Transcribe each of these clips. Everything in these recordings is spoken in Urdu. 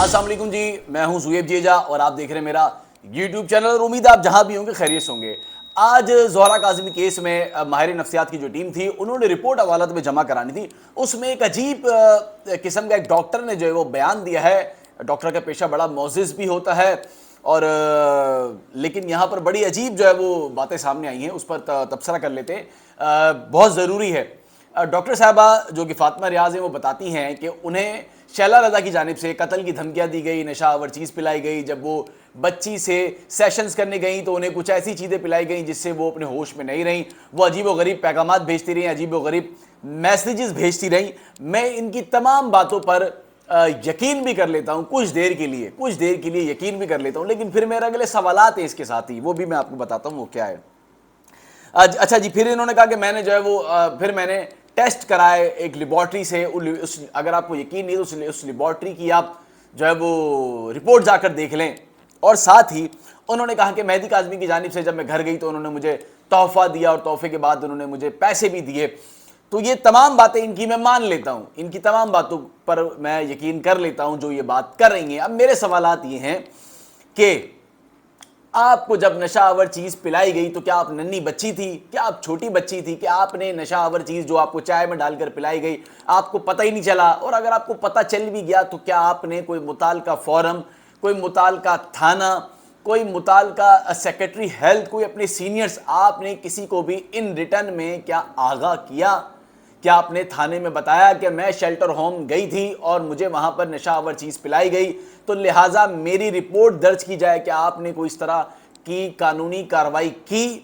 السلام علیکم جی، میں ہوں زویب جیجا اور آپ دیکھ رہے ہیں میرا یوٹیوب چینل اور امید ہے آپ جہاں بھی ہوں گے خیریت سے ہوں گے۔ آج زہرا کاظمی کیس میں ماہر نفسیات کی جو ٹیم تھی انہوں نے رپورٹ عدالت میں جمع کرانی تھی، اس میں ایک عجیب قسم کا ایک ڈاکٹر نے جو ہے وہ بیان دیا ہے۔ ڈاکٹر کا پیشہ بڑا معزز بھی ہوتا ہے اور لیکن یہاں پر بڑی عجیب جو ہے وہ باتیں سامنے آئی ہیں، اس پر تبصرہ کر لیتے ہیں، بہت ضروری ہے۔ ڈاکٹر صاحبہ جو کہ فاطمہ ریاض ہیں وہ بتاتی ہیں کہ انہیں شیلہ رضا کی جانب سے قتل کی دھمکیاں دی گئی، نشہ آور چیز پلائی گئی۔ جب وہ بچی سے سیشنز کرنے گئیں تو انہیں کچھ ایسی چیزیں پلائی گئیں جس سے وہ اپنے ہوش میں نہیں رہیں، وہ عجیب و غریب پیغامات بھیجتی رہیں، عجیب و غریب میسیجز بھیجتی رہیں۔ میں ان کی تمام باتوں پر یقین بھی کر لیتا ہوں کچھ دیر کے لیے یقین بھی کر لیتا ہوں، لیکن پھر میرے اگلے سوالات ہیں اس کے ساتھ ہی، وہ بھی میں آپ کو بتاتا ہوں وہ کیا ہے۔ اچھا جی، پھر انہوں نے کہا کہ میں نے جو ہے وہ پھر میں نے ٹیسٹ کرائے ایک لیبارٹری سے، اگر آپ کو یقین نہیں تو اس لیبارٹری کی آپ جو ہے وہ رپورٹ جا کر دیکھ لیں۔ اور ساتھ ہی انہوں نے کہا کہ مہدی کاظمی کی جانب سے جب میں گھر گئی تو انہوں نے مجھے تحفہ دیا اور تحفے کے بعد انہوں نے مجھے پیسے بھی دیے۔ تو یہ تمام باتیں ان کی میں مان لیتا ہوں، ان کی تمام باتوں پر میں یقین کر لیتا ہوں جو یہ بات کر رہی ہیں۔ اب میرے سوالات یہ ہیں کہ آپ کو جب نشہ آور چیز پلائی گئی تو کیا آپ ننھی بچی تھی، کیا آپ چھوٹی بچی تھی کہ آپ نے نشہ آور چیز جو آپ کو چائے میں ڈال کر پلائی گئی آپ کو پتہ ہی نہیں چلا؟ اور اگر آپ کو پتہ چل بھی گیا تو کیا آپ نے کوئی متعلقہ فورم، کوئی متعلقہ تھانہ، کوئی متعلقہ سیکرٹری ہیلتھ، کوئی اپنے سینئرز، آپ نے کسی کو بھی ان ریٹرن میں کیا آگاہ کیا؟ کیا آپ نے تھانے میں بتایا کہ میں شیلٹر ہوم گئی تھی اور مجھے وہاں پر نشہ آور چیز پلائی گئی تو لہٰذا میری رپورٹ درج کی جائے؟ کہ آپ نے کوئی اس طرح کی قانونی کارروائی کی؟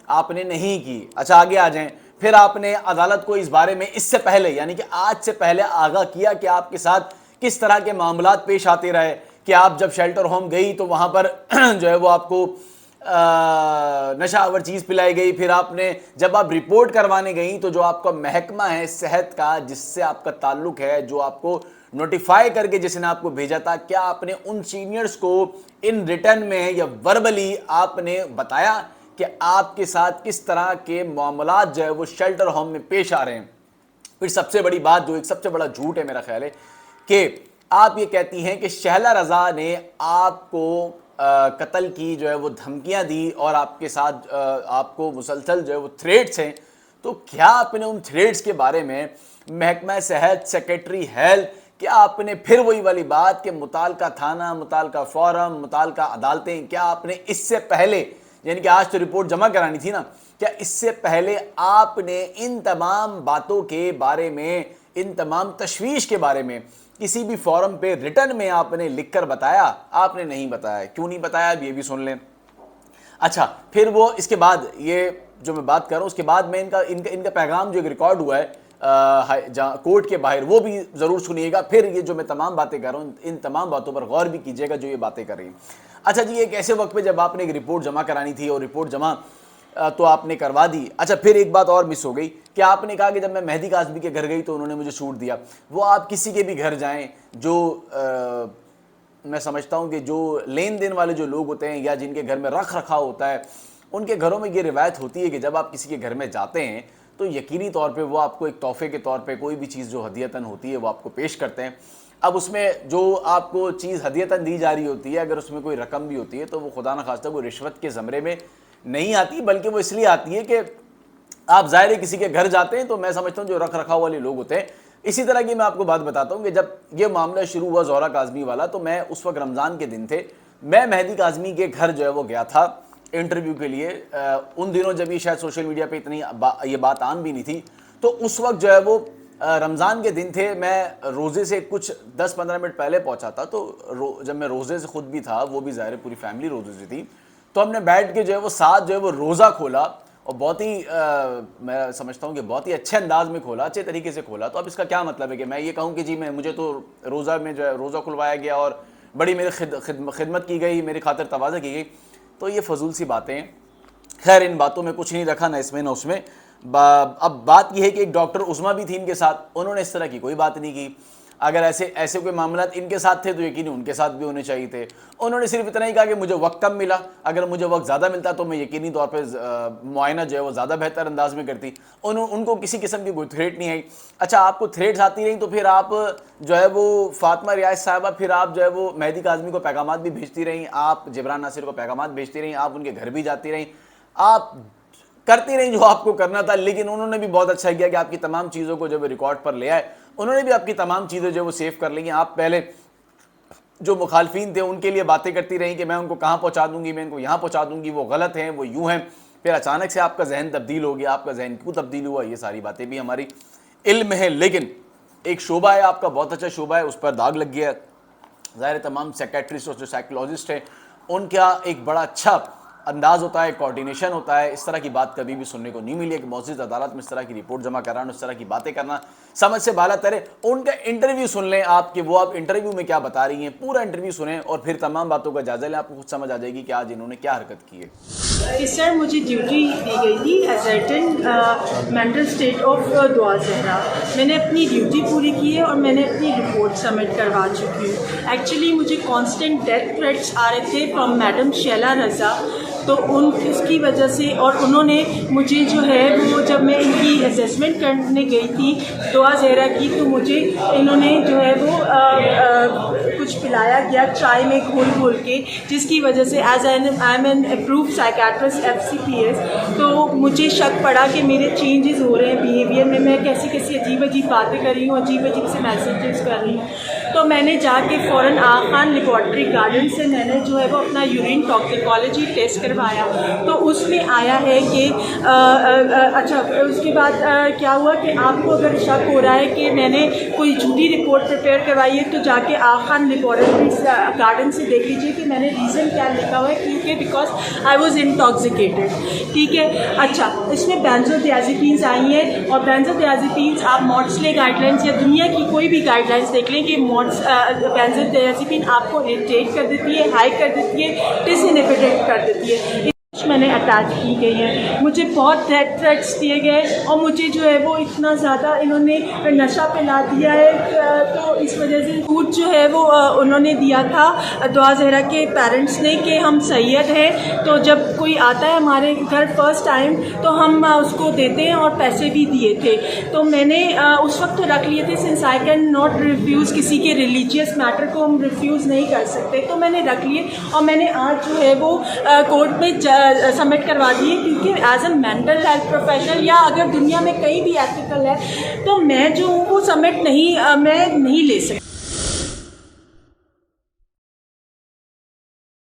آپ نے نہیں کی۔ اچھا آگے آ جائیں، پھر آپ نے عدالت کو اس بارے میں اس سے پہلے یعنی کہ آج سے پہلے آگاہ کیا کہ آپ کے ساتھ کس طرح کے معاملات پیش آتے رہے؟ کہ آپ جب شیلٹر ہوم گئی تو وہاں پر جو ہے وہ آپ کو نشہ آور چیز پلائی گئی، پھر آپ نے جب آپ رپورٹ کروانے گئیں تو جو آپ کا محکمہ ہے صحت کا جس سے آپ کا تعلق ہے، جو آپ کو نوٹیفائی کر کے جس نے آپ کو بھیجا تھا، کیا آپ نے ان سینئرز کو ان ریٹرن میں یا وربلی آپ نے بتایا کہ آپ کے ساتھ کس طرح کے معاملات جو ہے وہ شیلٹر ہوم میں پیش آ رہے ہیں؟ پھر سب سے بڑی بات جو ایک سب سے بڑا جھوٹ ہے میرا خیال ہے کہ آپ یہ کہتی ہیں کہ شہلا رضا نے آپ کو قتل کی جو ہے وہ دھمکیاں دی اور آپ کے ساتھ آپ کو مسلسل جو ہے وہ تھریٹس ہیں۔ تو کیا آپ نے ان تھریٹس کے بارے میں محکمہ صحت، سیکرٹری ہیلتھ، کیا آپ نے پھر وہی والی بات کہ متعلقہ تھانہ، متعلقہ فورم، متعلقہ عدالتیں، کیا آپ نے اس سے پہلے یعنی کہ آج تو رپورٹ جمع کرانی تھی نا، کیا اس سے پہلے آپ نے ان تمام باتوں کے بارے میں، ان تمام تشویش کے بارے میں کسی بھی فورم پہ ریٹرن میں آپ نے لکھ کر بتایا؟ آپ نے نہیں بتایا۔ کیوں نہیں بتایا اب یہ بھی سن لیں۔ اچھا پھر وہ اس کے بعد یہ جو میں بات کر رہا ہوں اس کے بعد میں ان کا پیغام جو ایک ریکارڈ ہوا ہے کورٹ کے باہر وہ بھی ضرور سنیے گا۔ پھر یہ جو میں تمام باتیں کر رہا ہوں ان تمام باتوں پر غور بھی کیجیے گا جو یہ باتیں کر رہی ہیں۔ اچھا جی، ایک ایسے وقت پہ جب آپ نے ایک رپورٹ جمع کرانی تھی اور رپورٹ جمع تو آپ نے کروا دی۔ اچھا پھر ایک بات اور مس ہو گئی کہ آپ نے کہا کہ جب میں مہدی کاظمی کے گھر گئی تو انہوں نے مجھے چھوٹ دیا۔ وہ آپ کسی کے بھی گھر جائیں جو میں سمجھتا ہوں کہ جو لین دین والے جو لوگ ہوتے ہیں یا جن کے گھر میں رکھ رکھا ہوتا ہے ان کے گھروں میں یہ روایت ہوتی ہے کہ جب آپ کسی کے گھر میں جاتے ہیں تو یقینی طور پہ وہ آپ کو ایک تحفے کے طور پہ کوئی بھی چیز جو ہدیتاً ہوتی ہے وہ آپ کو پیش کرتے ہیں۔ اب اس میں جو آپ کو چیز ہدیتاً دی جا رہی ہوتی ہے اگر اس میں کوئی رقم بھی ہوتی ہے تو وہ خدا نخواستہ کوئی رشوت کے زمرے میں نہیں آتی، بلکہ وہ اس لیے آتی ہے کہ آپ ظاہر ہے کسی کے گھر جاتے ہیں تو میں سمجھتا ہوں جو رکھ رکھاؤ والے لوگ ہوتے ہیں۔ اسی طرح کی میں آپ کو بات بتاتا ہوں کہ جب یہ معاملہ شروع ہوا زہرا کاظمی والا تو میں اس وقت رمضان کے دن تھے، میں مہدی کاظمی کے گھر جو ہے وہ گیا تھا انٹرویو کے لیے۔ ان دنوں جب یہ شاید سوشل میڈیا پہ اتنی یہ بات عام بھی نہیں تھی تو اس وقت جو ہے وہ رمضان کے دن تھے، میں روزے سے کچھ 10-15 منٹ پہلے پہنچا تھا تو جب میں روزے سے خود بھی تھا وہ بھی ظاہر پوری فیملی روزے سے تھی تو ہم نے بیٹھ کے جو ہے وہ ساتھ جو ہے وہ روزہ کھولا اور بہت ہی میں سمجھتا ہوں کہ بہت ہی اچھے انداز میں کھولا، اچھے طریقے سے کھولا۔ تو اب اس کا کیا مطلب ہے کہ میں یہ کہوں کہ جی مجھے تو روزہ میں جو ہے روزہ کھلوایا گیا اور بڑی میری خدمت کی گئی، میری خاطر تواضع کی گئی، تو یہ فضول سی باتیں ہیں۔ خیر ان باتوں میں کچھ نہیں رکھا نہ اس میں نہ اس میں۔ اب بات یہ ہے کہ ایک ڈاکٹر عظمیٰ بھی تھی ان کے ساتھ، انہوں نے اس طرح کی کوئی بات نہیں کی۔ اگر ایسے کوئی معاملات ان کے ساتھ تھے تو یقینی ان کے ساتھ بھی ہونے چاہیے تھے. انہوں نے صرف اتنا ہی کہا کہ مجھے وقت کم ملا, اگر مجھے وقت زیادہ ملتا تو میں یقینی طور پہ معائنہ جو ہے وہ زیادہ بہتر انداز میں کرتی. ان کو کسی قسم کی کوئی تھریٹ نہیں آئی. اچھا آپ کو تھریٹس آتی رہیں تو پھر آپ جو ہے وہ فاطمہ ریاض صاحبہ پھر آپ جو ہے وہ مہدی کاظمی کو پیغامات بھی بھیجتی رہیں, آپ جبران ناصر کو پیغامات بھیجتی رہیں, آپ ان کے گھر بھی جاتی رہیں, آپ کرتی رہیں جو آپ کو کرنا تھا. لیکن انہوں نے بھی بہت اچھا کیا کہ آپ کی تمام چیزوں کو جب ریکارڈ پر لے آئے, انہوں نے بھی آپ کی تمام چیزیں جو وہ سیو کر لیں. آپ پہلے جو مخالفین تھے ان کے لیے باتیں کرتی رہیں کہ میں ان کو کہاں پہنچا دوں گی, میں ان کو یہاں پہنچا دوں گی, وہ غلط ہیں, وہ یوں ہیں. پھر اچانک سے آپ کا ذہن تبدیل ہو گیا. آپ کا ذہن کیوں تبدیل ہوا یہ ساری باتیں بھی ہماری علم ہے. لیکن ایک شعبہ ہے آپ کا, بہت اچھا شعبہ ہے, اس پر داغ لگ گیا ہے. ظاہر تمام سیکیٹرسٹ اور جو سائیکولوجسٹ ہیں ان کا ایک بڑا اچھا انداز ہوتا ہے, کوارڈینیشن ہوتا ہے. اس طرح کی بات کبھی بھی سننے کو نہیں ملی ہے کہ معزز عدالت میں اس طرح کی رپورٹ جمع کرانا, اس طرح کی باتیں کرنا سمجھ سے بالا تر ہے. ان کا انٹرویو سن لیں آپ کہ وہ آپ انٹرویو میں کیا بتا رہی ہیں, پورا انٹرویو سنیں اور پھر تمام باتوں کا جائزہ لیں. آپ کو خود سمجھ آ جائے گی کہ آج انہوں نے کیا حرکت کی ہے. سر مجھے ڈیوٹی دی گئی تھی ایزرٹن مینٹل اسٹیٹ آف دعا زہرا. میں نے اپنی ڈیوٹی پوری کی ہے اور میں نے اپنی رپورٹ سبمٹ کروا چکی ہوں. ایکچولی مجھے کانسٹنٹ ڈیتھ تھریٹس آ رہے تھے فرام میڈم شیلا رضا, تو اس کی وجہ سے, اور انہوں نے مجھے جو ہے وہ جب میں ان کی اسیسمنٹ کرنے گئی تھی دعا زہرا کی, تو مجھے انہوں نے جو ہے وہ کچھ پلایا گیا چائے میں گھول کے, جس کی وجہ سے as I am an approved psychiatrist FCPS, تو مجھے شک پڑا کہ میرے چینجز ہو رہے ہیں بیہیویئر میں کیسی عجیب باتیں کر رہی ہوں, عجیب سے میسیجز کر رہی ہوں. تو میں نے جا کے فوراً آغا خان لیبارٹری گارڈن سے میں نے جو ہے وہ اپنا یورین ٹاکسیکالوجی ٹیسٹ کروایا, تو اس میں آیا ہے کہ اچھا اس کے بعد کیا ہوا کہ آپ کو اگر شک ہو رہا ہے کہ میں نے کوئی جھوٹی رپورٹ پریپیئر کروائی ہے تو جا کے آغا خان لیبارٹری گارڈن سے دیکھ لیجیے کہ میں نے ریزن کیا لکھا ہوا ہے, کیونکہ بیکاز آئی واز انٹاکسیکیٹڈ. ٹھیک ہے. اچھا اس میں بینزودیازیپینز آئی ہیں, اور بینزودیازیپینز آپ ماٹسلے گائیڈ لائنس یا دنیا کی کوئی بھی گائیڈ لائنس دیکھ لیں کہ بینزودیازیپین آپ کو اریٹیٹ کر دیتی ہے, ہائی کر دیتی ہے, ڈس انہیبیٹڈ کر دیتی ہے. میں نے اٹیچ کی گئی ہیں. مجھے بہت ڈیتھ تھریٹس دیے گئے, اور مجھے جو ہے وہ اتنا زیادہ انہوں نے نشہ پلا دیا ہے, تو اس وجہ سے فوڈ جو ہے وہ انہوں نے دیا تھا دعا زہرا کے پیرنٹس نے کہ ہم سید ہیں, تو جب کوئی آتا ہے ہمارے گھر فرسٹ ٹائم تو ہم اس کو دیتے ہیں, اور پیسے بھی دیے تھے. تو میں نے اس وقت تو رکھ لیے تھے, since I can not refuse, کسی کے ریلیجیس میٹر کو ہم ریفیوز نہیں کر سکتے, تو میں نے رکھ لیے. اور میں نے آج جو ہے وہ کورٹ میں سبمٹ کروا دیے, کیونکہ as a mental health professional یا اگر دنیا میں کہیں بھی ایتھیکل ہے تو میں جو ہوں وہ سبمٹ نہیں لے سکتی.